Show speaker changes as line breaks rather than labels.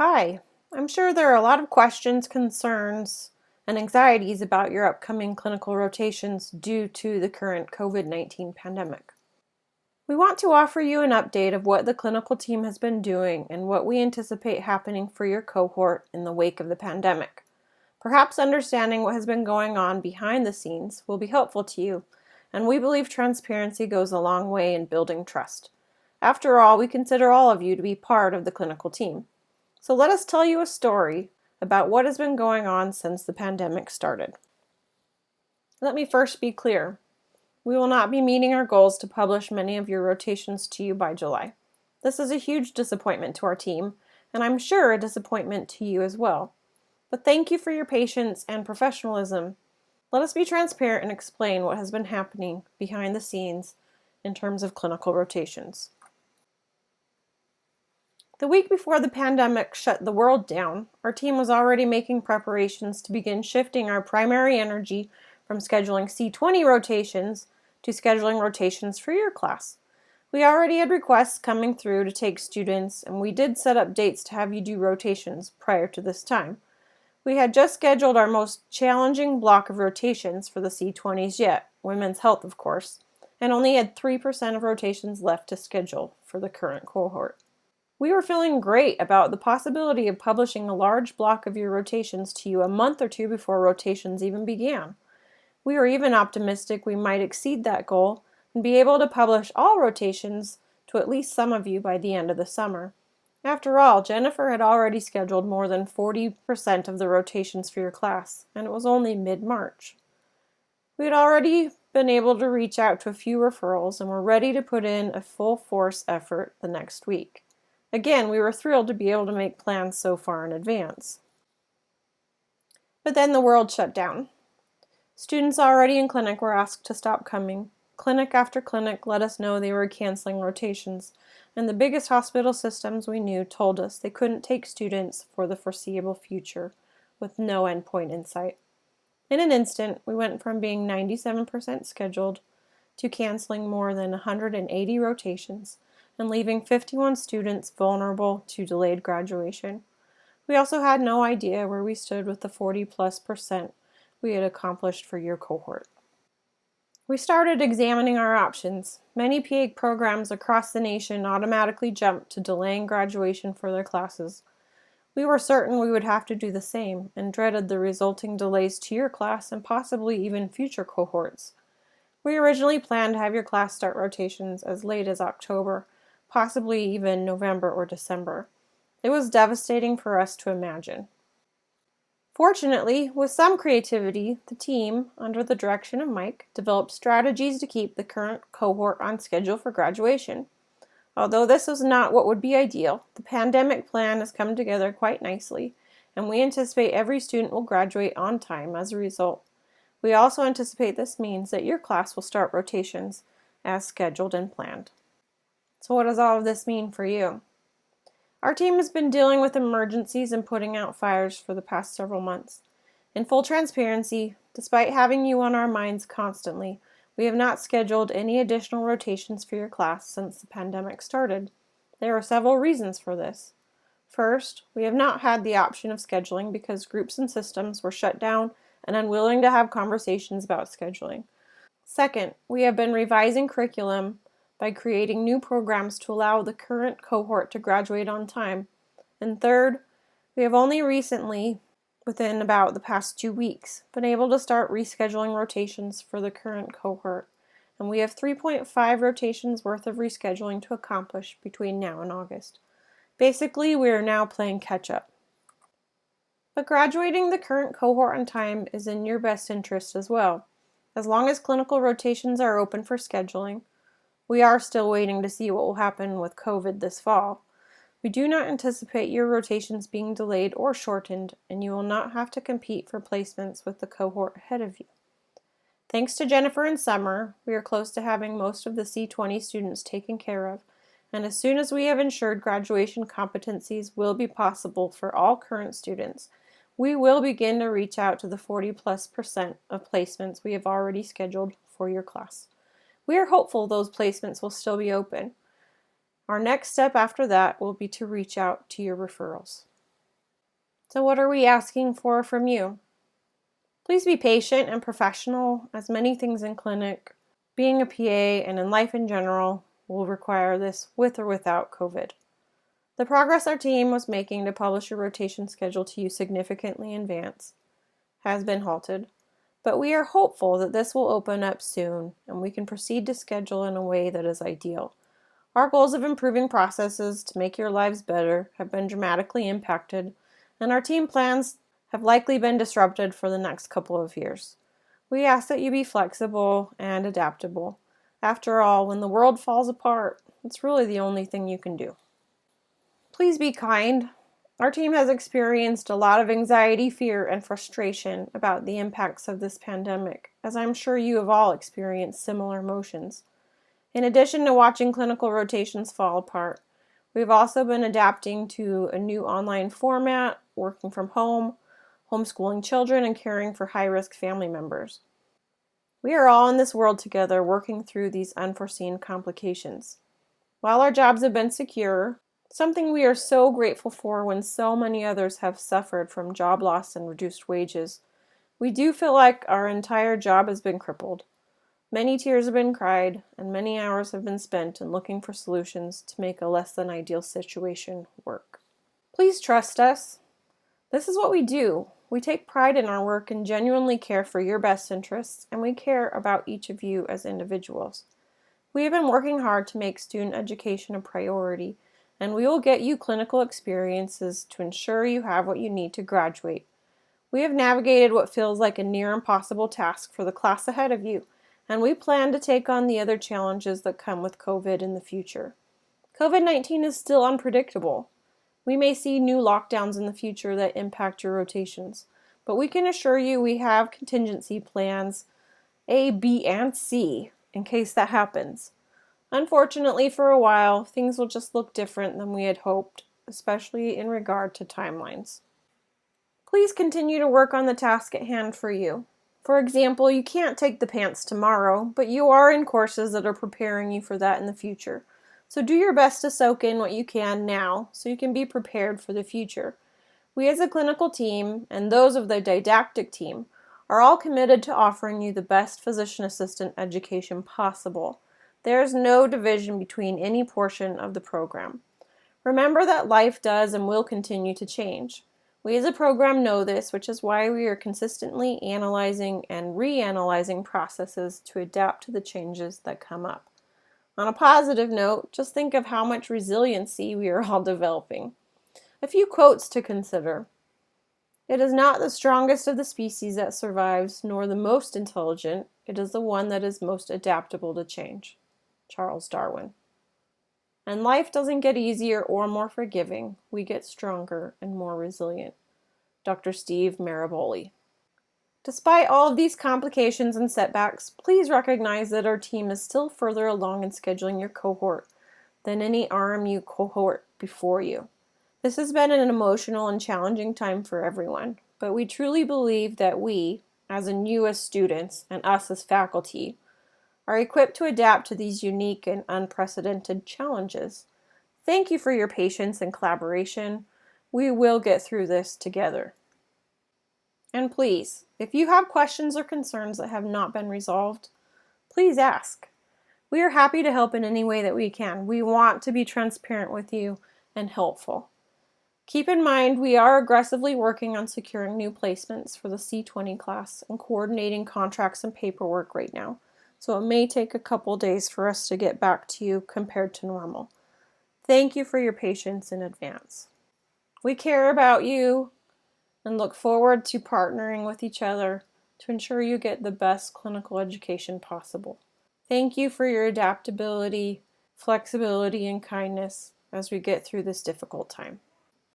Hi, I'm sure there are a lot of questions, concerns, and anxieties about your upcoming clinical rotations due to the current COVID-19 pandemic. We want to offer you an update of what the clinical team has been doing and what we anticipate happening for your cohort in the wake of the pandemic. Perhaps understanding what has been going on behind the scenes will be helpful to you, and we believe transparency goes a long way in building trust. After all, we consider all of you to be part of the clinical team. So let us tell you a story about what has been going on since the pandemic started. Let me first be clear. We will not be meeting our goals to publish many of your rotations to you by July. This is a huge disappointment to our team, and I'm sure a disappointment to you as well. But thank you for your patience and professionalism. Let us be transparent and explain what has been happening behind the scenes in terms of clinical rotations. The week before the pandemic shut the world down, our team was already making preparations to begin shifting our primary energy from scheduling C20 rotations to scheduling rotations for your class. We already had requests coming through to take students, and we did set up dates to have you do rotations prior to this time. We had just scheduled our most challenging block of rotations for the C20s yet, women's health of course, and only had 3% of rotations left to schedule for the current cohort. We were feeling great about the possibility of publishing a large block of your rotations to you a month or two before rotations even began. We were even optimistic we might exceed that goal and be able to publish all rotations to at least some of you by the end of the summer. After all, Jennifer had already scheduled more than 40% of the rotations for your class, and it was only mid-March. We had already been able to reach out to a few referrals and were ready to put in a full force effort the next week. Again, we were thrilled to be able to make plans so far in advance. But then the world shut down. Students already in clinic were asked to stop coming. Clinic after clinic let us know they were canceling rotations, and the biggest hospital systems we knew told us they couldn't take students for the foreseeable future, with no endpoint in sight. In an instant, we went from being 97% scheduled to canceling more than 180 rotations and leaving 51 students vulnerable to delayed graduation. We also had no idea where we stood with the 40+% we had accomplished for your cohort. We started examining our options. Many PA programs across the nation automatically jumped to delaying graduation for their classes. We were certain we would have to do the same and dreaded the resulting delays to your class and possibly even future cohorts. We originally planned to have your class start rotations as late as October, possibly even November or December. It was devastating for us to imagine. Fortunately, with some creativity, the team, under the direction of Mike, developed strategies to keep the current cohort on schedule for graduation. Although this was not what would be ideal, the pandemic plan has come together quite nicely, and we anticipate every student will graduate on time as a result. We also anticipate this means that your class will start rotations as scheduled and planned. So what does all of this mean for you? Our team has been dealing with emergencies and putting out fires for the past several months. In full transparency, despite having you on our minds constantly, we have not scheduled any additional rotations for your class since the pandemic started. There are several reasons for this. First, we have not had the option of scheduling because groups and systems were shut down and unwilling to have conversations about scheduling. Second, we have been revising curriculum by creating new programs to allow the current cohort to graduate on time. And third, we have only recently, within about the past 2 weeks, been able to start rescheduling rotations for the current cohort, and we have 3.5 rotations worth of rescheduling to accomplish between now and August. Basically, we are now playing catch-up. But graduating the current cohort on time is in your best interest as well. As long as clinical rotations are open for scheduling, we are still waiting to see what will happen with COVID this fall. We do not anticipate your rotations being delayed or shortened, and you will not have to compete for placements with the cohort ahead of you. Thanks to Jennifer and Summer, we are close to having most of the C20 students taken care of, and as soon as we have ensured graduation competencies will be possible for all current students, we will begin to reach out to the 40+% of placements we have already scheduled for your class. We are hopeful those placements will still be open. Our next step after that will be to reach out to your referrals. So what are we asking for from you? Please be patient and professional, as many things in clinic, being a PA, and in life in general will require this with or without COVID. The progress our team was making to publish a rotation schedule to you significantly in advance has been halted, but we are hopeful that this will open up soon and we can proceed to schedule in a way that is ideal. Our goals of improving processes to make your lives better have been dramatically impacted, and our team plans have likely been disrupted for the next couple of years. We ask that you be flexible and adaptable. After all, when the world falls apart, it's really the only thing you can do. Please be kind. Our team has experienced a lot of anxiety, fear, and frustration about the impacts of this pandemic, as I'm sure you have all experienced similar emotions. In addition to watching clinical rotations fall apart, we've also been adapting to a new online format, working from home, homeschooling children, and caring for high-risk family members. We are all in this world together working through these unforeseen complications. While our jobs have been secure, something we are so grateful for when so many others have suffered from job loss and reduced wages, we do feel like our entire job has been crippled. Many tears have been cried, and many hours have been spent in looking for solutions to make a less than ideal situation work. Please trust us. This is what we do. We take pride in our work and genuinely care for your best interests, and we care about each of you as individuals. We have been working hard to make student education a priority, and we will get you clinical experiences to ensure you have what you need to graduate. We have navigated what feels like a near impossible task for the class ahead of you, and we plan to take on the other challenges that come with COVID in the future. COVID-19 is still unpredictable. We may see new lockdowns in the future that impact your rotations, but we can assure you we have contingency plans A, B, and C in case that happens. Unfortunately, for a while, things will just look different than we had hoped, especially in regard to timelines. Please continue to work on the task at hand for you. For example, you can't take the pants tomorrow, but you are in courses that are preparing you for that in the future. So do your best to soak in what you can now so you can be prepared for the future. We as a clinical team, and those of the didactic team, are all committed to offering you the best physician assistant education possible. There is no division between any portion of the program. Remember that life does and will continue to change. We as a program know this, which is why we are consistently analyzing and reanalyzing processes to adapt to the changes that come up. On a positive note, just think of how much resiliency we are all developing. A few quotes to consider. It is not the strongest of the species that survives, nor the most intelligent. It is the one that is most adaptable to change. Charles Darwin. And life doesn't get easier or more forgiving. We get stronger and more resilient. Dr. Steve Maraboli. Despite all of these complications and setbacks, please recognize that our team is still further along in scheduling your cohort than any RMU cohort before you. This has been an emotional and challenging time for everyone, but we truly believe that we, as in you as students and us as faculty, are equipped to adapt to these unique and unprecedented challenges. Thank you for your patience and collaboration. We will get through this together. And please, if you have questions or concerns that have not been resolved, please ask. We are happy to help in any way that we can. We want to be transparent with you and helpful. Keep in mind, we are aggressively working on securing new placements for the C20 class and coordinating contracts and paperwork right now. So it may take a couple days for us to get back to you compared to normal. Thank you for your patience in advance. We care about you and look forward to partnering with each other to ensure you get the best clinical education possible. Thank you for your adaptability, flexibility, and kindness as we get through this difficult time.